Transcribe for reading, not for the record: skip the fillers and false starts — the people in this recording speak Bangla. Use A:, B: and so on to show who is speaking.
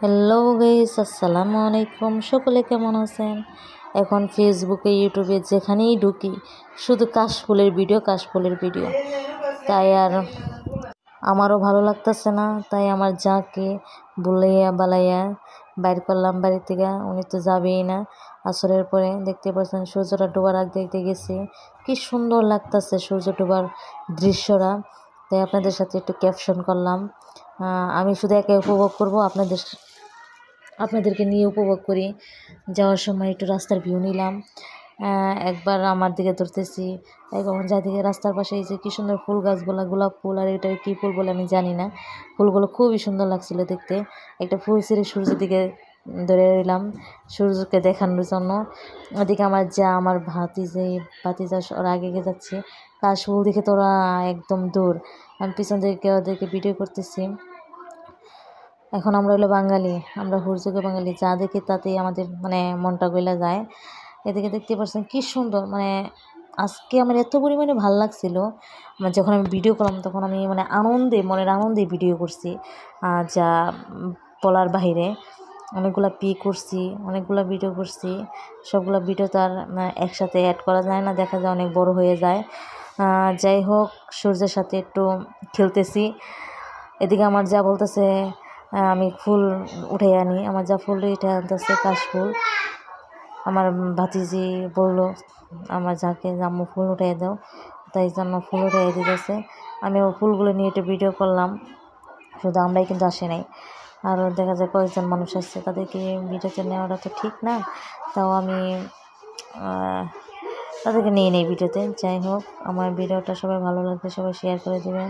A: হ্যালো গাইস, আসসালামু আলাইকুম। সকলে কেমন আছেন? এখন ফেসবুকে ইউটিউবে যেখানেই ঢুকি শুধু কাশফুলের ভিডিও। তাই আর আমারও ভালো লাগতেছে না, তাই আমার যাকে বলাইয়া বালাইয়া বাইর করলাম বাড়ি থেকে। উনি তো যাবেই না। আসরের পরে দেখতে পাচ্ছেন সূর্যটা ডোবার আগ দেখতে গেছি, কি সুন্দর লাগতেছে সূর্য ডোবার দৃশ্যটা। তাই আপনাদের সাথে একটু ক্যাপশন করলাম। আমি শুধু একা উপভোগ করব, আপনাদেরকে নিয়ে উপভোগ করি। যাওয়ার সময় একটু রাস্তার ভিউ নিলাম, একবার আমার দিকে ধরতেছি, একবার যাদিকে রাস্তার পাশে এই যে কী সুন্দর ফুল গাছগুলা, গোলাপ ফুল আর এটা কী ফুল বলে আমি জানি না। ফুলগুলো খুবই সুন্দর লাগছিল দেখতে। একটা ফুল ছিঁড়ে সূর্যের দিকে ধরে রইলাম সূর্যকে দেখানোর জন্য। ওদিকে আমার ভাতিজা ওরা আগে যাচ্ছে। কাশফুল দেখে তো ওরা একদম দূর, আমি পিছন থেকে ওদেরকে ভিডিও করতেছি। এখন আমরা হলো বাঙালি, আমরা হুরযুগে বাঙালি, যা দেখি তাতেই আমাদের মনটা গইলা যায়। এদিকে দেখতে পাচ্ছেন কি সুন্দর, আজকে আমার এত পরিমাণে ভালো লাগছিল। যখন আমি ভিডিও করলাম তখন আমি মনের আনন্দে ভিডিও করছি, যা বলার বাহিরে। অনেকগুলো করছি, অনেকগুলো ভিডিও করছি। সবগুলো ভিডিও তো আর একসাথে অ্যাড করা যায় না, দেখা যায় অনেক বড় হয়ে যায়। যাই হোক, সূর্যের সাথে একটু খেলতেছি। এদিকে আমার যা বলতেছে আমি ফুল উঠে আনি, আমার যা ফুল উঠে আনতেছে কাশফুল। আমার ভাতিজি বললো আমার যাকে আম্মু ফুল উঠাই দাও, তাই জন্য ফুল উঠাই দিতেছে। আমি ও ফুলগুলো নিয়ে একটু ভিডিও করলাম। শুধু আমরাই কিন্তু আসি নাই, আরও দেখা যায় কয়েকজন মানুষ আসছে, তাদেরকে ভিডিওতে নেওয়াটা তো ঠিক না। তাও আমি তাদেরকে নিয়ে নেই ভিডিওতে। যাই হোক, আমার ভিডিওটা সবাই ভালো লাগলে সবাই শেয়ার করে দেবেন।